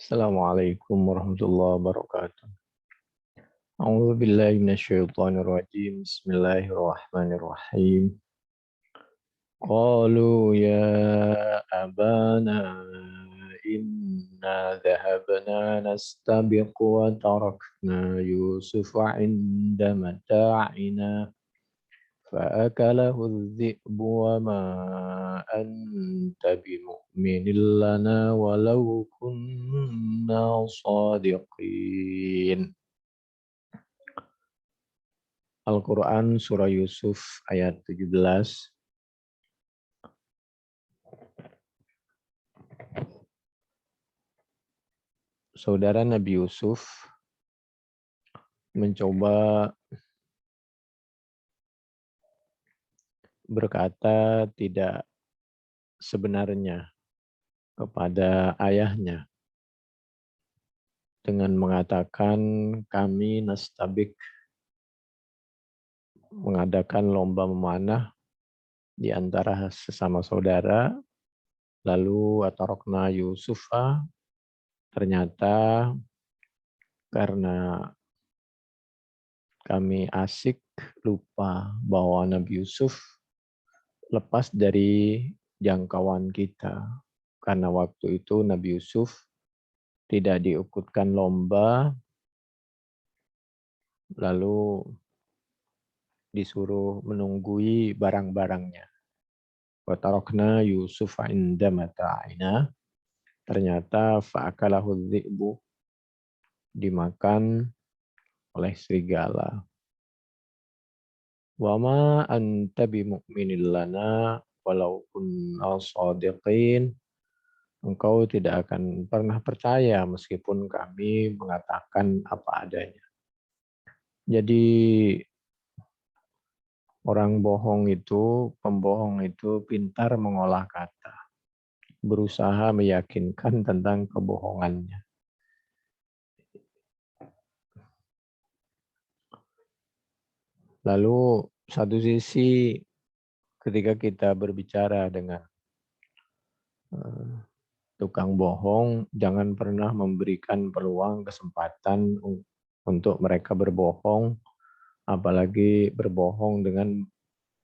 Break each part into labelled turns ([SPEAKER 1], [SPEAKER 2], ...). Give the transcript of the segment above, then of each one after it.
[SPEAKER 1] Assalamualaikum warahmatullahi wabarakatuh. A'udzu billahi minasyaitonir rajim. Bismillahirrahmanirrahim. Qalu ya abana inna dhahabna nastabiqu wa tarakna Yusufa 'inda mata'ina فأكله الذئب وما أنت بمؤمن لنا ولو كنا صادقين. Al-Quran Surah Yusuf ayat 17. Saudara Nabi Yusuf mencoba berkata tidak sebenarnya kepada ayahnya dengan mengatakan kami nastabik, mengadakan lomba memanah di antara sesama saudara, lalu atarokna Yusufa, ternyata karena kami asik lupa bahwa Nabi Yusuf lepas dari jangkauan kita. Karena waktu itu Nabi Yusuf tidak diikutkan lomba, lalu disuruh menunggui barang-barangnya. Watarokna Yusuf inda mata'ina, ternyata fa'akalahu dzi'bu, dimakan oleh serigala. Wa ma anta bimu'minin lana walau kunna shadiqin. Engkau tidak akan pernah percaya meskipun kami mengatakan apa adanya. Jadi pembohong itu pintar mengolah kata, berusaha meyakinkan tentang kebohongannya. Lalu satu sisi ketika kita berbicara dengan tukang bohong, jangan pernah memberikan peluang kesempatan untuk mereka berbohong, apalagi berbohong dengan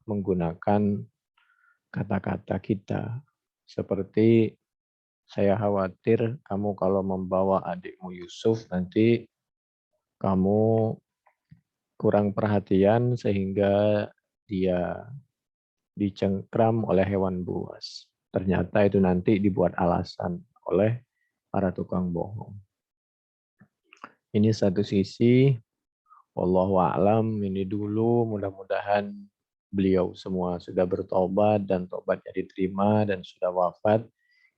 [SPEAKER 1] menggunakan kata-kata kita. Seperti saya khawatir kamu kalau membawa adikmu Yusuf nanti kamu kurang perhatian sehingga dia dicengkram oleh hewan buas. Ternyata itu nanti dibuat alasan oleh para tukang bohong. Ini satu sisi, wallahu a'lam, ini dulu, mudah-mudahan beliau semua sudah bertobat dan tobatnya diterima dan sudah wafat.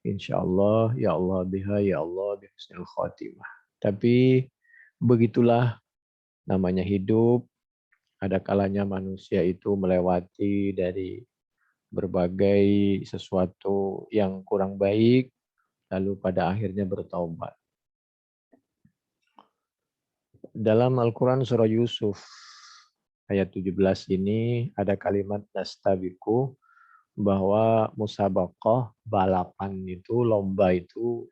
[SPEAKER 1] Insya Allah, ya Allah biha, ya Allah bihusnul khotimah. Tapi begitulah namanya hidup, ada kalanya manusia itu melewati dari berbagai sesuatu yang kurang baik, lalu pada akhirnya bertobat. Dalam Al-Quran surah Yusuf ayat 17 ini ada kalimat nastabiku, bahwa musabaqah, balapan itu, lomba itu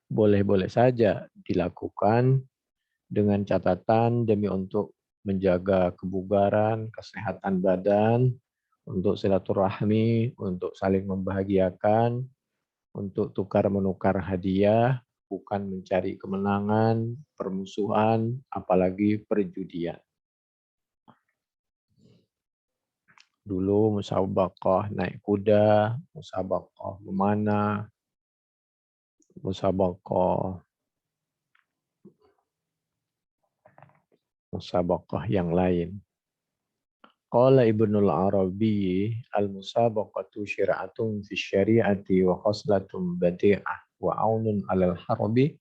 [SPEAKER 1] boleh-boleh saja dilakukan dengan catatan demi untuk menjaga kebugaran, kesehatan badan, untuk silaturahmi, untuk saling membahagiakan, untuk tukar-menukar hadiah, bukan mencari kemenangan, permusuhan, apalagi perjudian. Dulu musabaqah naik kuda, musabaqah memanah, musabaqah yang lain. Qala Ibnul Arabi, al-musabaqatu syir'atun fi syari'ati wa khoslatun badi'ah wa aunun 'alal harbi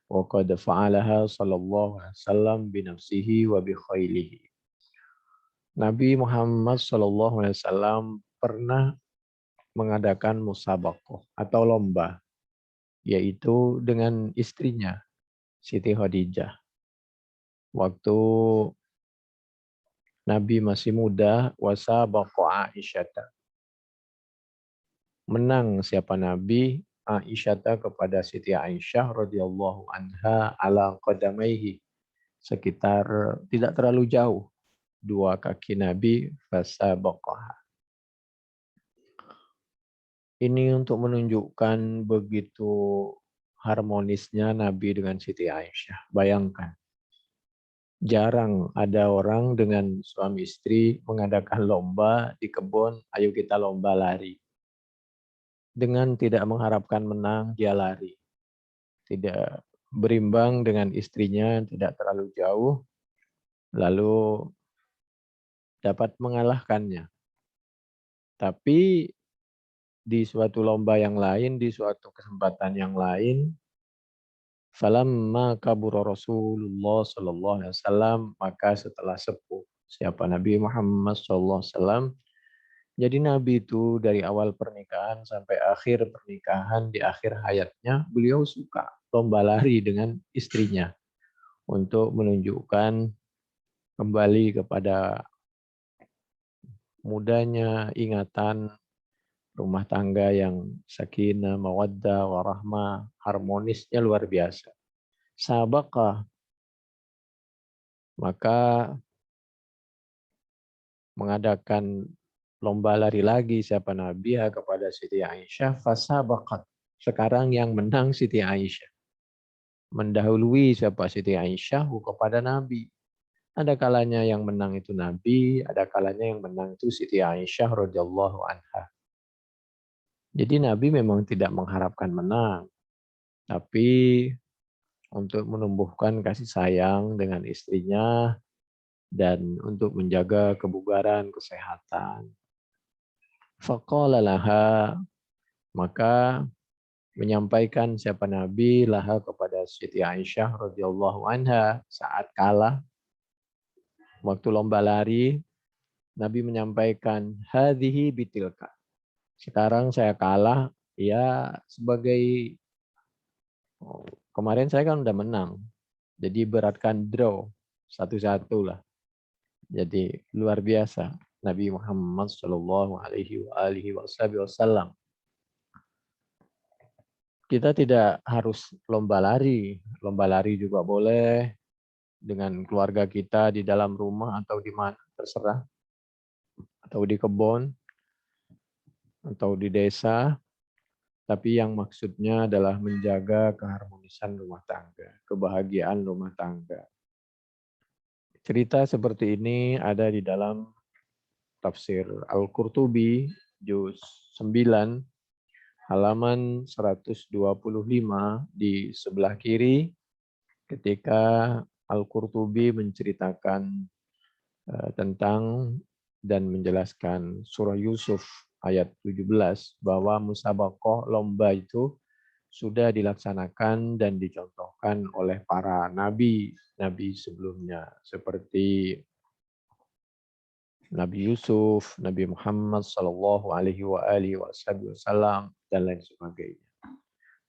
[SPEAKER 1] wa qad fa'alaha sallallahu alaihi wasallam bi nafsihi wa bi khailihi. Nabi Muhammad sallallahu alaihi wasallam pernah mengadakan musabaqah atau lomba, yaitu dengan istrinya Siti Khadijah. Waktu Nabi masih muda, wasabaqa Aisyah. Menang siapa Nabi? Aisyata kepada Siti Aisyah radhiyallahu anha ala qadamaihi, sekitar tidak terlalu jauh dua kaki Nabi, fasabaqaha. Ini untuk menunjukkan begitu harmonisnya Nabi dengan Siti Aisyah. Bayangkan, jarang ada orang dengan suami istri mengadakan lomba di kebun, ayo kita lomba lari. Dengan tidak mengharapkan menang, dia lari. Tidak berimbang dengan istrinya, tidak terlalu jauh, lalu dapat mengalahkannya. Tapi di suatu lomba yang lain, di suatu kesempatan yang lain, falamma kabura Rasulullah sallallahu alaihi wasallam, maka setelah sepuh siapa Nabi Muhammad sallallahu alaihi wasallam, jadi Nabi itu dari awal pernikahan sampai akhir pernikahan, di akhir hayatnya beliau suka lomba lari dengan istrinya untuk menunjukkan kembali kepada mudanya ingatan rumah tangga yang sakinah, mawaddah, warahmah, harmonisnya luar biasa. Sabaqah, maka mengadakan lomba lari lagi siapa Nabi kepada Siti Aisyah, fasabaqat. Sekarang yang menang Siti Aisyah. Mendahului siapa Siti Aisyah kepada Nabi. Ada kalanya yang menang itu Nabi, ada kalanya yang menang itu Siti Aisyah radhiyallahu anha. Jadi Nabi memang tidak mengharapkan menang, tapi untuk menumbuhkan kasih sayang dengan istrinya dan untuk menjaga kebugaran, kesehatan. Faqala laha, maka menyampaikan siapa Nabi laha kepada Siti Aisyah radhiyallahu anha saat kalah waktu lomba lari, Nabi menyampaikan hadhihi bitilka. Sekarang saya kalah ya sebagai kemarin saya kan udah menang. Jadi beratkan draw satu-satu lah. Jadi luar biasa Nabi Muhammad Shallallahu Alaihi Wasallam. Kita tidak harus lomba lari juga boleh dengan keluarga kita di dalam rumah atau di mana terserah, atau di kebun atau di desa. Tapi yang maksudnya adalah menjaga keharmonisan rumah tangga, kebahagiaan rumah tangga. Cerita seperti ini ada di dalam tafsir Al-Qurtubi, juz 9, halaman 125 di sebelah kiri, ketika Al-Qurtubi menceritakan tentang dan menjelaskan surah Yusuf ayat 17 bahwa musabaqah lomba itu sudah dilaksanakan dan dicontohkan oleh para nabi sebelumnya seperti Nabi Yusuf, Nabi Muhammad sallallahu alaihi wasallam dan lain sebagainya.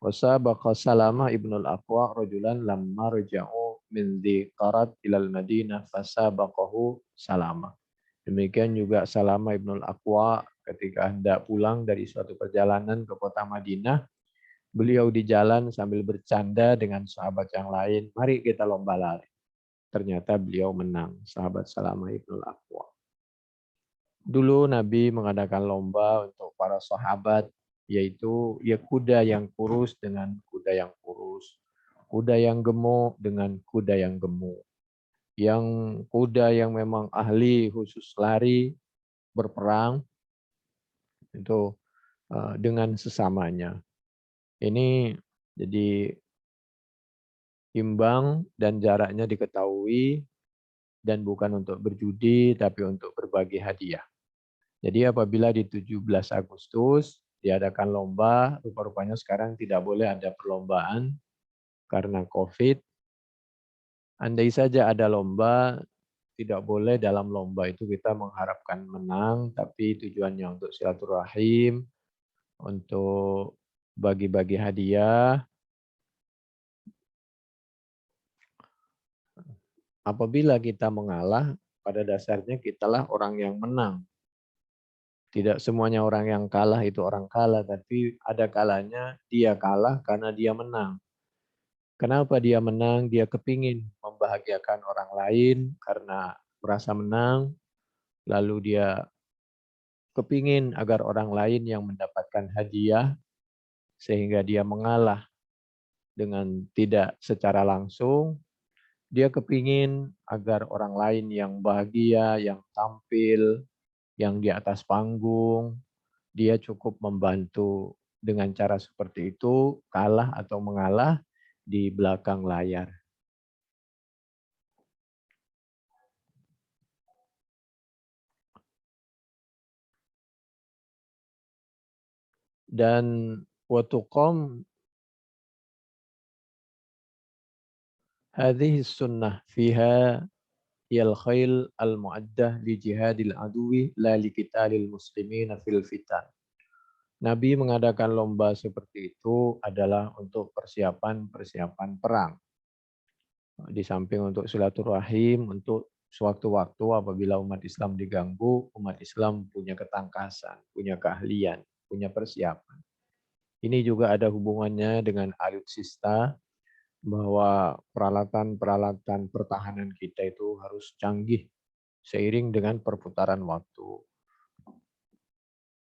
[SPEAKER 1] Wasabaqa Salamah ibnul Aqwa rajulan lamma raja'u min Qarat ilal Madinah fasabaqahu Salamah. Demikian juga Salamah ibnul Aqwa ketika hendak pulang dari suatu perjalanan ke kota Madinah, beliau di jalan sambil bercanda dengan sahabat yang lain, mari kita lomba lari. Ternyata beliau menang, sahabat Salamah ibnul Aqwa. Dulu Nabi mengadakan lomba untuk para sahabat, yaitu ya kuda yang kurus dengan kuda yang kurus, kuda yang gemuk dengan kuda yang gemuk. Yang kuda yang memang ahli khusus lari, berperang, itu dengan sesamanya. Ini jadi imbang dan jaraknya diketahui dan bukan untuk berjudi tapi untuk berbagi hadiah. Jadi apabila di 17 Agustus diadakan lomba, rupa-rupanya sekarang tidak boleh ada perlombaan karena COVID. Andai saja ada lomba, tidak boleh dalam lomba itu kita mengharapkan menang, tapi tujuannya untuk silaturahim, untuk bagi-bagi hadiah. Apabila kita mengalah, pada dasarnya kitalah orang yang menang. Tidak semuanya orang yang kalah itu orang kalah, tapi ada kalanya dia kalah karena dia menang. Kenapa dia menang? Dia kepingin membahagiakan orang lain karena merasa menang, lalu dia kepingin agar orang lain yang mendapatkan hadiah, sehingga dia mengalah dengan tidak secara langsung. Dia kepingin agar orang lain yang bahagia, yang tampil, yang di atas panggung, dia cukup membantu dengan cara seperti itu, kalah atau mengalah di belakang layar. Dan watuqam hadhihi sunnah fiha yal khail al muaddah li jihadil aduwi la li qitalil muslimin fil fitan. Nabi mengadakan lomba seperti itu adalah untuk persiapan-persiapan perang. Di samping untuk silaturahim, untuk sewaktu-waktu apabila umat Islam diganggu, umat Islam punya ketangkasan, punya keahlian, punya persiapan. Ini juga ada hubungannya dengan alutsista, bahwa peralatan-peralatan pertahanan kita itu harus canggih seiring dengan perputaran waktu.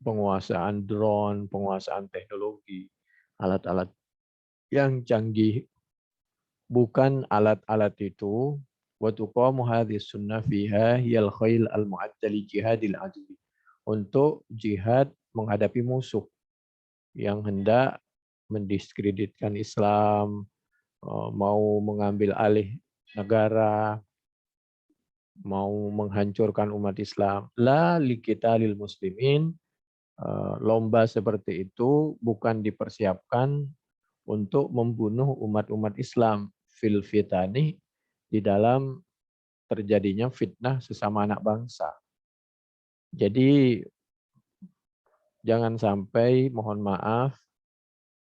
[SPEAKER 1] Penguasaan drone, penguasaan teknologi, alat-alat yang canggih, bukan alat-alat itu. Wa tuqamu hadhihi sunnah fiha hiyal khail al mu'addali jihadil adwi. Untuk jihad menghadapi musuh yang hendak mendiskreditkan Islam, mau mengambil alih negara, mau menghancurkan umat Islam. La liqitalil muslimin. Lomba seperti itu bukan dipersiapkan untuk membunuh umat-umat Islam fil fitani, di dalam terjadinya fitnah sesama anak bangsa. Jadi jangan sampai, mohon maaf,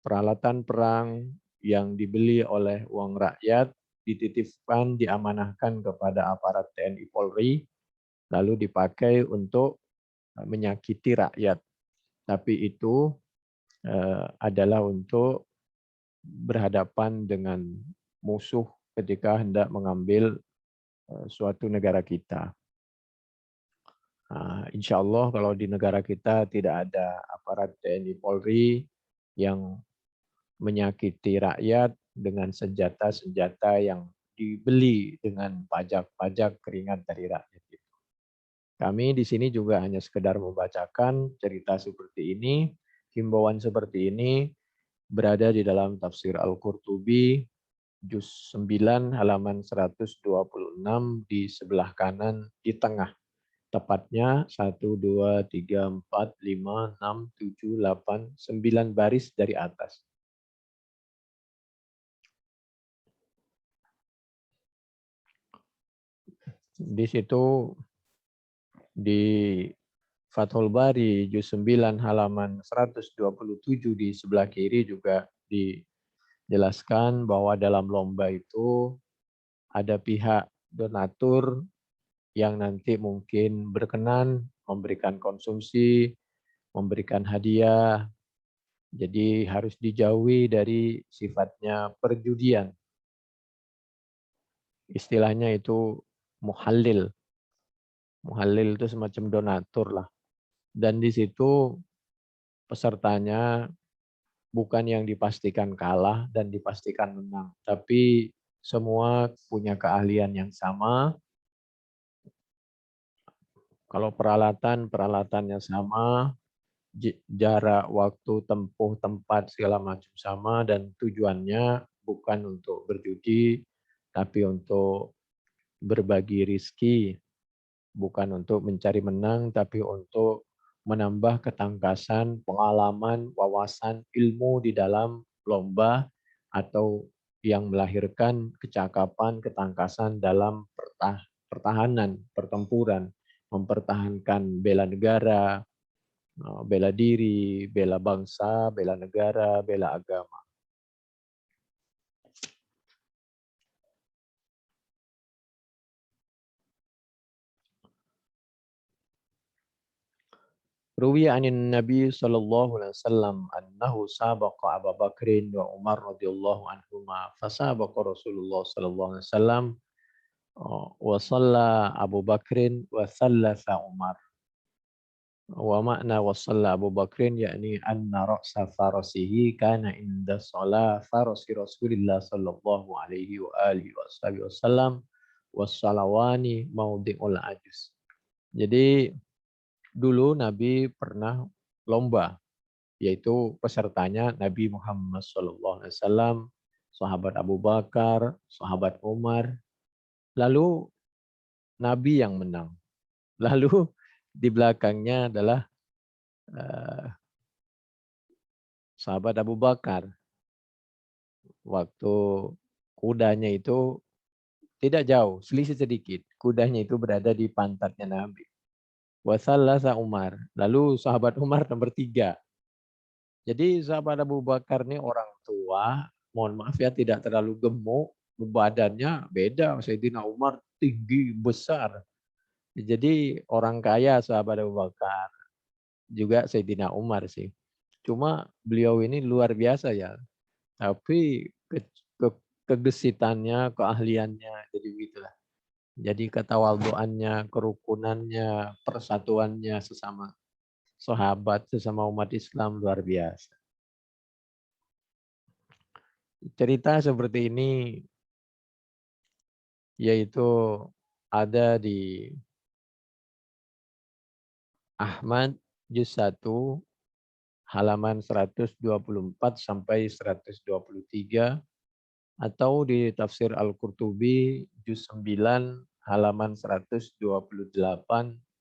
[SPEAKER 1] peralatan perang yang dibeli oleh uang rakyat dititipkan, diamanahkan kepada aparat TNI Polri, lalu dipakai untuk menyakiti rakyat. Tapi itu adalah untuk berhadapan dengan musuh ketika hendak mengambil suatu negara kita. Insya Allah kalau di negara kita tidak ada aparat TNI Polri yang menyakiti rakyat dengan senjata-senjata yang dibeli dengan pajak-pajak keringat dari rakyat itu. Kami di sini juga hanya sekedar membacakan cerita seperti ini, himbauan seperti ini berada di dalam tafsir Al-Qurtubi juz 9 halaman 126 di sebelah kanan di tengah. Tepatnya 1, 2, 3, 4, 5, 6, 7, 8, 9 baris dari atas. Di situ di Fathul Bari juz 9 halaman 127 di sebelah kiri juga dijelaskan bahwa dalam lomba itu ada pihak donatur yang nanti mungkin berkenan memberikan konsumsi, memberikan hadiah. Jadi harus dijauhi dari sifatnya perjudian. Istilahnya itu muhallil. Muhallil itu semacam donatur lah. Dan di situ pesertanya bukan yang dipastikan kalah dan dipastikan menang, tapi semua punya keahlian yang sama. Kalau peralatannya sama, jarak, waktu, tempuh, tempat, segala macam sama, dan tujuannya bukan untuk berjudi, tapi untuk berbagi rizki, bukan untuk mencari menang, tapi untuk menambah ketangkasan, pengalaman, wawasan, ilmu di dalam lomba, atau yang melahirkan kecakapan, ketangkasan dalam pertahanan, pertempuran, mempertahankan bela negara, bela diri, bela bangsa, bela negara, bela agama. Ruwiya anin Nabi sallallahu alaihi wasallam annahu sabaqa Abu Bakrin wa Umar radhiyallahu anhuma fasabaqa Rasulullah sallallahu alaihi wasallam wa shalla Abu Bakrin wa thalatha Umar. Wa makna wa shalla Abu Bakrin yakni anna ra'sa farasihi kana inda shalah farasi Rasulillah sallallahu alaihi wa alihi wasallam wassalawani maudi'ul ajus. Jadi dulu Nabi pernah lomba, yaitu pesertanya Nabi Muhammad SAW, sahabat Abu Bakar, sahabat Umar. Lalu Nabi yang menang. Lalu di belakangnya adalah sahabat Abu Bakar. Waktu kudanya itu tidak jauh, selisih sedikit. Kudanya itu berada di pantatnya Nabi. Wasallasa Umar. Lalu sahabat Umar nomor 3. Jadi sahabat Abu Bakar ini orang tua, mohon maaf ya tidak terlalu gemuk, badannya beda. Sayyidina Umar tinggi, besar. Jadi orang kaya sahabat Abu Bakar. Juga Sayyidina Umar sih. Cuma beliau ini luar biasa ya. Tapi kegesitannya, keahliannya, jadi begitulah. Jadi ketawadhuannya, kerukunannya, persatuannya sesama sahabat, sesama umat Islam luar biasa. Cerita seperti ini yaitu ada di Ahmad juz 1 halaman 124 sampai 123 atau di tafsir Al-Qurtubi juz 9 halaman 128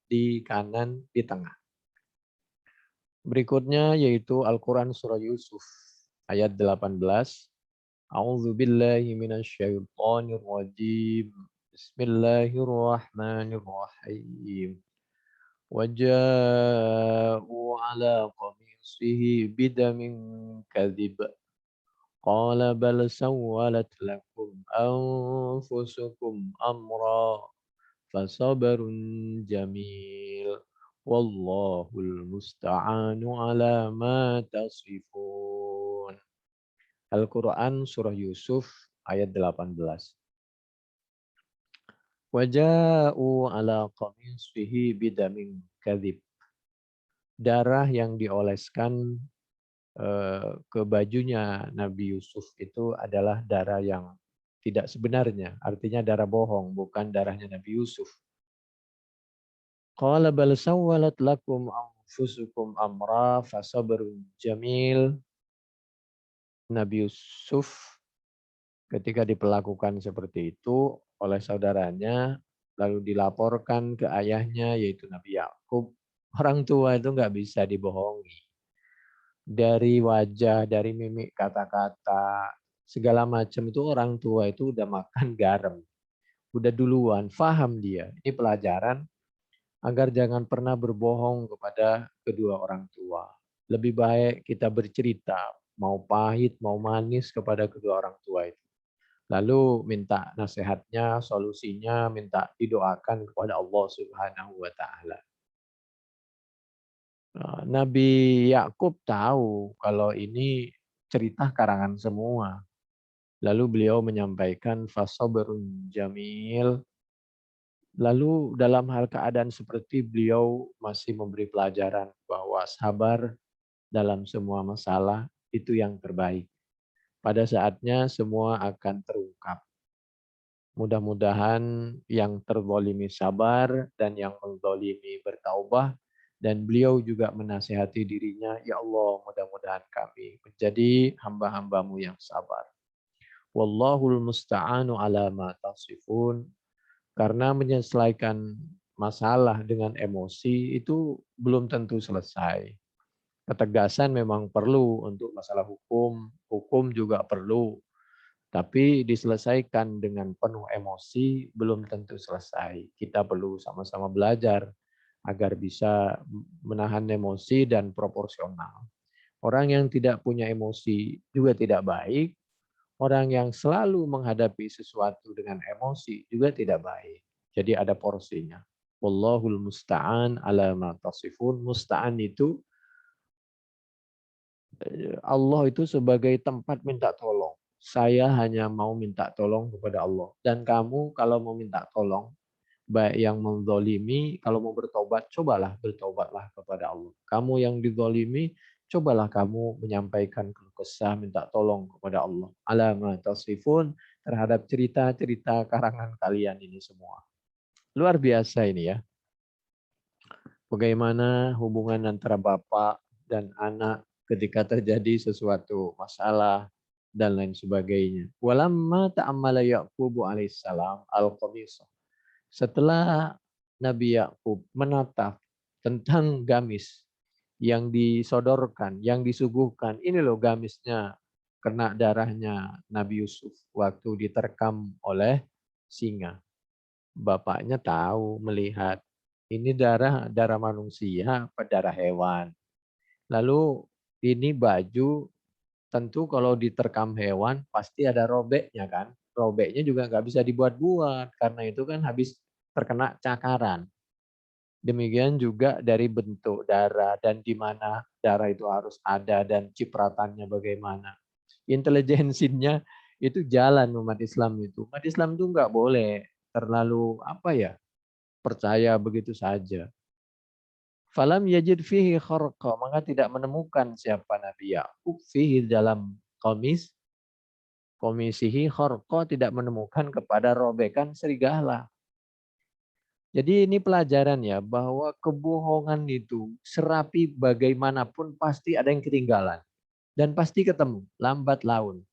[SPEAKER 1] di kanan di tengah. Berikutnya yaitu Al-Quran surah Yusuf ayat 18. A'udzu billahi minasyaitonir rajim. Bismillahirrahmanirrahim. Waja'u ala qamisihi bidamin kadzib. Qala bal sawwalat lakum anfusukum amra fasabarun jamil. Wallahul musta'anu ala ma tasifun. Al-Quran surah Yusuf ayat 18. Waja'u ala qamisihi bidamin kadzib. Darah yang dioleskan ke bajunya Nabi Yusuf itu adalah darah yang tidak sebenarnya. Artinya darah bohong, bukan darahnya Nabi Yusuf. Qala bal sawwalat lakum anfusukum amra fasabrun jamil. Nabi Yusuf ketika diperlakukan seperti itu oleh saudaranya, lalu dilaporkan ke ayahnya yaitu Nabi Yakub. Orang tua itu nggak bisa dibohongi. Dari wajah, dari mimik kata-kata, segala macam itu orang tua itu udah makan garam. Udah duluan, paham dia. Ini pelajaran agar jangan pernah berbohong kepada kedua orang tua. Lebih baik kita bercerita, mau pahit, mau manis kepada kedua orang tua itu. Lalu minta nasihatnya, solusinya, minta didoakan kepada Allah Subhanahu wa Ta'ala. Nabi Yakub tahu kalau ini cerita karangan semua. Lalu beliau menyampaikan fasabrun jamil. Lalu dalam hal keadaan seperti beliau masih memberi pelajaran bahwa sabar dalam semua masalah itu yang terbaik. Pada saatnya semua akan terungkap. Mudah-mudahan yang terzalimi sabar dan yang menzalimi bertaubah. Dan beliau juga menasihati dirinya, ya Allah mudah-mudahan kami menjadi hamba-hambamu yang sabar. Wallahul musta'anu ala ma tasifun. Karena menyelesaikan masalah dengan emosi itu belum tentu selesai. Ketegasan memang perlu untuk masalah hukum, hukum juga perlu. Tapi diselesaikan dengan penuh emosi belum tentu selesai. Kita perlu sama-sama belajar agar bisa menahan emosi dan proporsional. Orang yang tidak punya emosi juga tidak baik. Orang yang selalu menghadapi sesuatu dengan emosi juga tidak baik. Jadi ada porsinya. Wallahul musta'an ala ma tasifun. Musta'an itu Allah itu sebagai tempat minta tolong. Saya hanya mau minta tolong kepada Allah. Dan kamu kalau mau minta tolong, baik yang menzalimi, kalau mau bertobat, cobalah bertobatlah kepada Allah. Kamu yang dizalimi, cobalah kamu menyampaikan keluh kesah, minta tolong kepada Allah. Alama tasifun terhadap cerita-cerita karangan kalian ini semua. Luar biasa ini ya. Bagaimana hubungan antara bapak dan anak ketika terjadi sesuatu masalah dan lain sebagainya. Walamma ta'ammala Ya'qub alaihissalam al-qamisah. Setelah Nabi Yakub menatap tentang gamis yang disodorkan, yang disuguhkan, ini loh gamisnya kena darahnya Nabi Yusuf waktu diterkam oleh singa. Bapaknya tahu, melihat ini darah manusia apa darah hewan. Lalu ini baju tentu kalau diterkam hewan pasti ada robeknya kan. Robeknya juga nggak bisa dibuat-buat karena itu kan habis terkena cakaran. Demikian juga dari bentuk darah dan di mana darah itu harus ada dan cipratannya bagaimana. Intelijensinya itu jalan umat Islam itu. Umat Islam itu nggak boleh terlalu apa ya percaya begitu saja. Falam yajid fihi kharqa, maka tidak menemukan siapa Nabi Yakub fihi dalam komisihi kharqa, tidak menemukan kepada robekan serigala. Jadi ini pelajaran ya bahwa kebohongan itu serapi bagaimanapun pasti ada yang ketinggalan dan pasti ketemu lambat laun.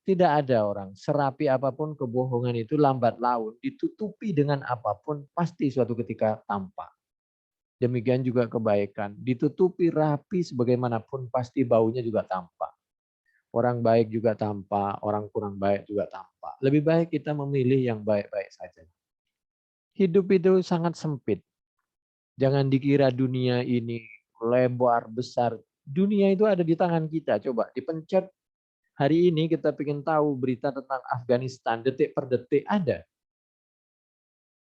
[SPEAKER 1] Tidak ada orang serapi apapun kebohongan itu lambat laun ditutupi dengan apapun pasti suatu ketika tampak. Demikian juga kebaikan ditutupi rapi sebagaimanapun pasti baunya juga tampak. Orang baik juga tampak, orang kurang baik juga tampak. Lebih baik kita memilih yang baik-baik saja. Hidup itu sangat sempit. Jangan dikira dunia ini lebar, besar. Dunia itu ada di tangan kita. Coba dipencet. Hari ini kita ingin tahu berita tentang Afghanistan. Detik per detik ada.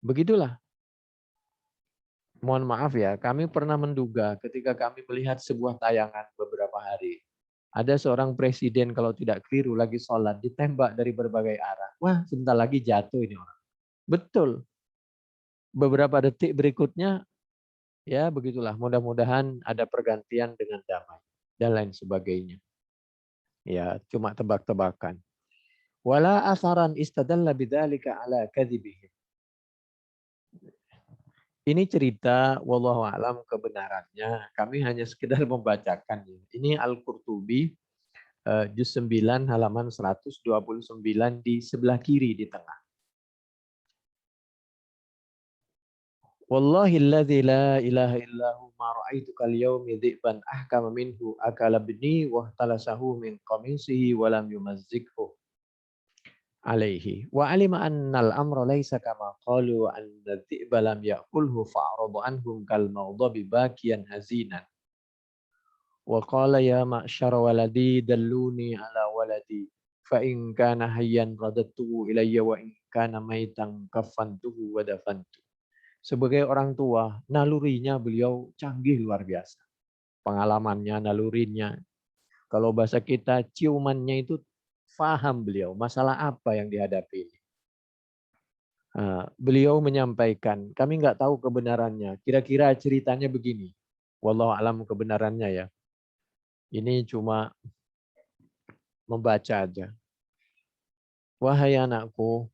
[SPEAKER 1] Begitulah. Mohon maaf ya, kami pernah menduga ketika kami melihat sebuah tayangan beberapa hari. Ada seorang presiden kalau tidak keliru lagi sholat, ditembak dari berbagai arah. Wah, sebentar lagi jatuh ini orang. Betul. Beberapa detik berikutnya, ya begitulah. Mudah-mudahan ada pergantian dengan damai dan lain sebagainya. Ya, cuma tebak-tebakan. Wala asaran istadalla bidzalika ala kadzibihim. Ini cerita wallahu alam kebenarannya. Kami hanya sekedar membacakan. Ini Al-Qurtubi juz 9 halaman 129 di sebelah kiri di tengah. Wallahi alladzi la ilaha illahu ma ra'aitukal yawmi dhi'ban ahkama minhu akala bni wa talasahu min qamisihi wa lam yumazzikhu alaihi wa alima annal amra laysa kama qalu anna dhi'ba lam ya'kulhu fa'radu anhum kal maghdabi bakiyan hazinan wa qala ya ma'syara waladi dalluni ala waladi fa in kana hayyan radattuhu ilayya wa in kana maitan kafantuhu wa dafantu. Sebagai orang tua, nalurinya beliau canggih luar biasa. Pengalamannya, nalurinya. Kalau bahasa kita, ciumannya itu paham beliau masalah apa yang dihadapi ini. Beliau menyampaikan, kami nggak tahu kebenarannya. Kira-kira ceritanya begini. Wallahu alam kebenarannya ya. Ini cuma membaca aja. Wahai anakku,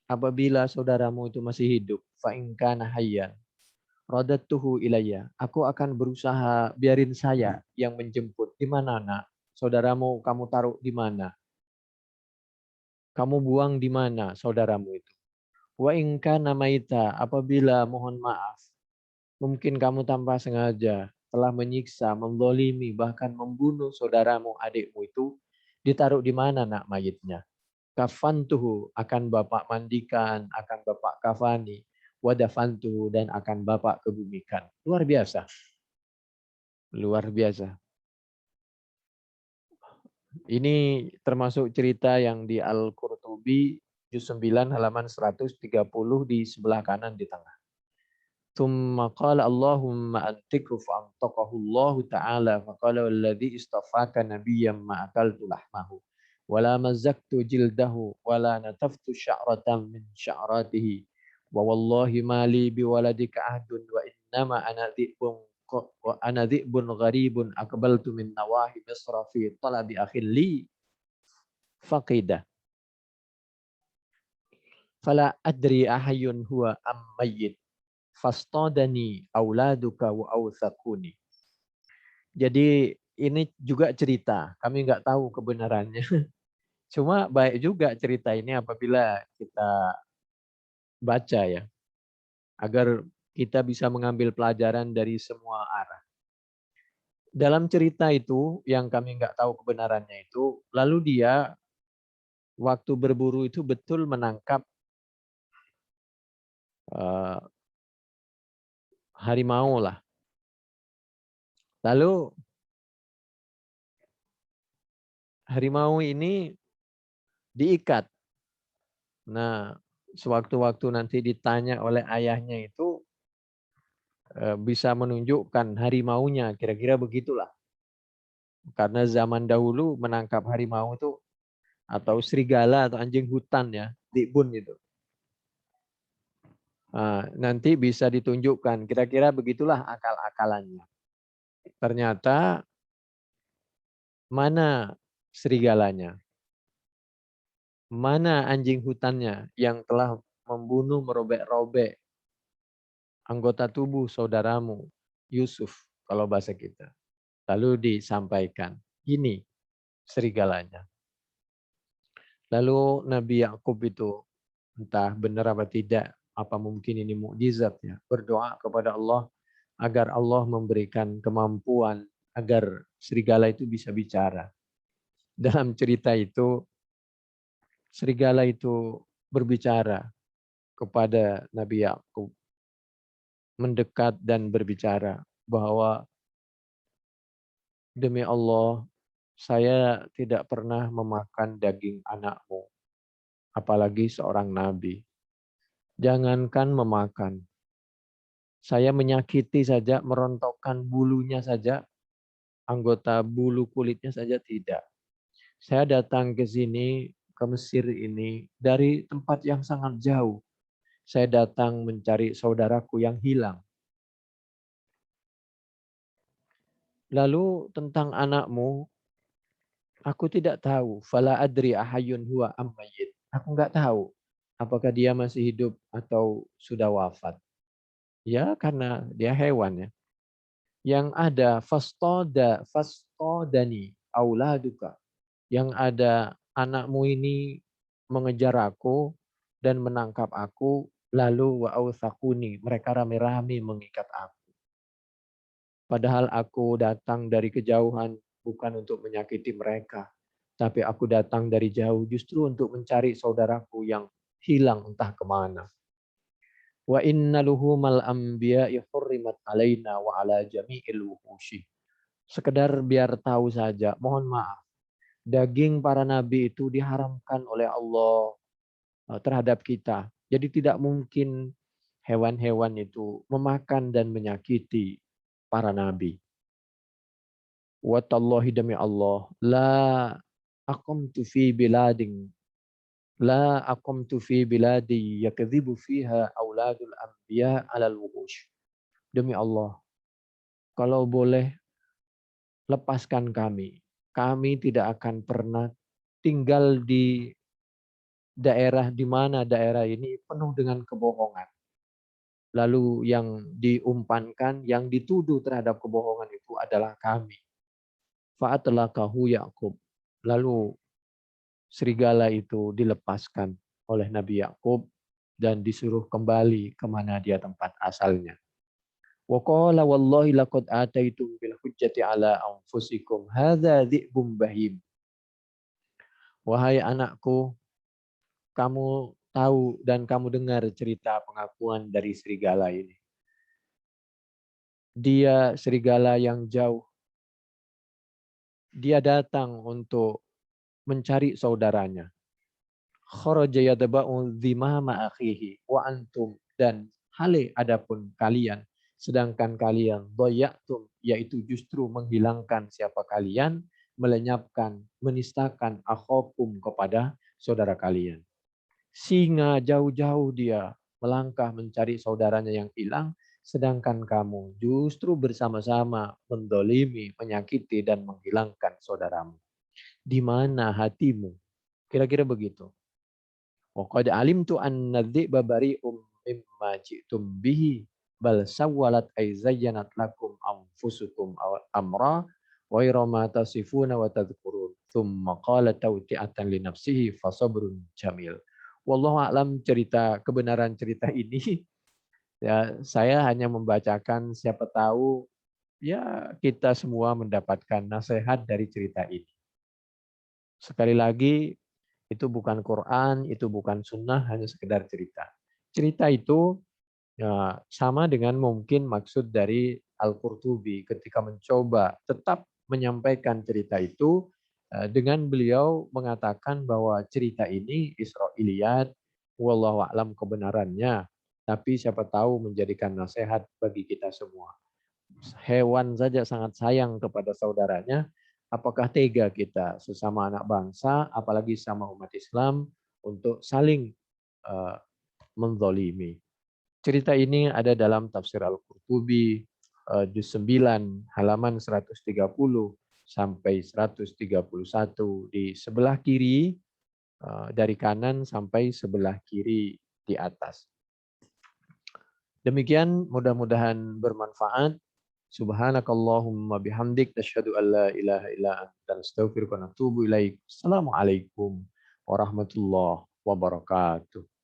[SPEAKER 1] apabila saudaramu itu masih hidup, fa in kana hayyan radattuhu ilayya. Aku akan berusaha biarin saya yang menjemput. Di mana, Nak? Saudaramu kamu taruh di mana? Kamu buang di mana saudaramu itu? Wa in kana maita, apabila mohon maaf, mungkin kamu tanpa sengaja telah menyiksa, menzalimi, bahkan membunuh saudaramu, adikmu itu, ditaruh di mana, Nak, mayitnya? Kafantuhu, akan Bapak mandikan, akan Bapak kafani, wadafantuhu, dan akan Bapak kebumikan. Luar biasa. Luar biasa. Ini termasuk cerita yang di Al-Qurtubi juz 9 halaman 130 di sebelah kanan di tengah. Thumma qala Allahumma antiqhu fa'antaqahu Allah ta'ala faqala walladhi istafaka nabiyyan ma akaltu lahmahu wala mazzaqtu jildahu wala nataftu sya'ratan min sya'ratihi wa wallahi mali biwaladika ahdun wa innama ana dhi'bun gharibun aqbaltu min nawahi misra fi talabi akhil li faqidah fala adri ahayyun huwa am mayyit fastadani auladuka wa awthaquni. Jadi ini juga cerita, kami nggak tahu kebenarannya. Cuma baik juga cerita ini apabila kita baca ya, agar kita bisa mengambil pelajaran dari semua arah. Dalam cerita itu yang kami nggak tahu kebenarannya itu, lalu dia waktu berburu itu betul menangkap harimau lah. Lalu harimau ini diikat. Nah, sewaktu-waktu nanti ditanya oleh ayahnya itu bisa menunjukkan harimaunya, kira-kira begitulah. Karena zaman dahulu menangkap harimau itu atau serigala atau anjing hutan ya, dibun gitu. Nah, nanti bisa ditunjukkan, kira-kira begitulah akal-akalannya. Ternyata mana serigalanya? Mana anjing hutannya yang telah membunuh, merobek-robek anggota tubuh saudaramu Yusuf kalau bahasa kita. Lalu disampaikan, ini serigalanya. Lalu Nabi Yakub itu entah benar apa tidak, apa mungkin ini mukjizat ya, berdoa kepada Allah agar Allah memberikan kemampuan agar serigala itu bisa bicara. Dalam cerita itu serigala itu berbicara kepada Nabi Yakub, mendekat dan berbicara bahwa demi Allah, saya tidak pernah memakan daging anakmu, apalagi seorang nabi. Jangankan memakan, saya menyakiti saja, merontokkan bulunya saja, anggota bulu kulitnya saja tidak. Saya datang ke sini, ke Mesir ini, dari tempat yang sangat jauh. Saya datang mencari saudaraku yang hilang. Lalu tentang anakmu, aku tidak tahu. Fala adri ahayun huwa am mayyit. Aku nggak tahu apakah dia masih hidup atau sudah wafat. Ya karena dia hewan ya. Yang ada fastodani auladuka. Yang ada anakmu ini mengejar aku dan menangkap aku lalu wa authaquni. Mereka rame-rame mengikat aku. Padahal aku datang dari kejauhan bukan untuk menyakiti mereka. Tapi aku datang dari jauh justru untuk mencari saudaraku yang hilang entah kemana. Wa inna luhumal anbiya'i hurrimat alaina wa ala jami'il wuhushi. Sekedar biar tahu saja, mohon maaf. Daging para nabi itu diharamkan oleh Allah terhadap kita. Jadi tidak mungkin hewan-hewan itu memakan dan menyakiti para nabi. Watallahi demi Allah, aqamtu fi biladin la aqamtu fi biladi yakdzibu fiha auladul anbiya alal wuhush. Demi Allah, kalau boleh lepaskan kami. Kami tidak akan pernah tinggal di daerah di mana daerah ini penuh dengan kebohongan. Lalu yang diumpankan, yang dituduh terhadap kebohongan itu adalah kami. Fa'atlaqahu Ya'qub. Lalu serigala itu dilepaskan oleh Nabi Yakub dan disuruh kembali kemana dia tempat asalnya. Wa qala wallahi laqad ataitum bil hujjati ala anfusikum hadza dhi'bun bahim. Wahai anakku, kamu tahu dan kamu dengar cerita pengakuan dari serigala ini. Dia serigala yang jauh. Dia datang untuk mencari saudaranya. Kharaja yadba'u dhimama akhihi wa antum, dan hale adapun kalian, sedangkan kalian doyatum, yaitu justru menghilangkan siapa kalian, melenyapkan, menistakan akhokum kepada saudara kalian. Singa jauh-jauh dia melangkah mencari saudaranya yang hilang, sedangkan kamu justru bersama-sama mendolimi, menyakiti, dan menghilangkan saudaramu. Di mana hatimu? Kira-kira begitu. Waqad alimtu anna dzi'ba bari'um mimma ji'tum bihi bal sawwalat ay zayyanat lakum anfusukum amra ghayra ma tasifuna wa tadhkurun thumma qala tawti'atan li nafsihi fasabrun jamil. Wallahu a'lam kebenaran cerita ini ya saya hanya membacakan, siapa tahu ya kita semua mendapatkan nasihat dari cerita ini. Sekali lagi, itu bukan Quran, itu bukan sunnah, hanya sekedar cerita. Cerita itu ya, sama dengan mungkin maksud dari Al-Qurtubi ketika mencoba tetap menyampaikan cerita itu dengan beliau mengatakan bahwa cerita ini Israiliyat, wallahu a'lam kebenarannya, tapi siapa tahu menjadikan nasihat bagi kita semua. Hewan saja sangat sayang kepada saudaranya, apakah tega kita sesama anak bangsa, apalagi sama umat Islam, untuk saling uh, menzalimi. Cerita ini ada dalam tafsir Al-Qurtubi, juz 9, halaman 130 sampai 131 di sebelah kiri, dari kanan sampai sebelah kiri di atas. Demikian, mudah-mudahan bermanfaat. Subhanakallahumma bihamdik nasyhadu an la ilaha illa anta nastaghfiruka wa natubu ilaik. Assalamualaikum warahmatullahi wabarakatuh.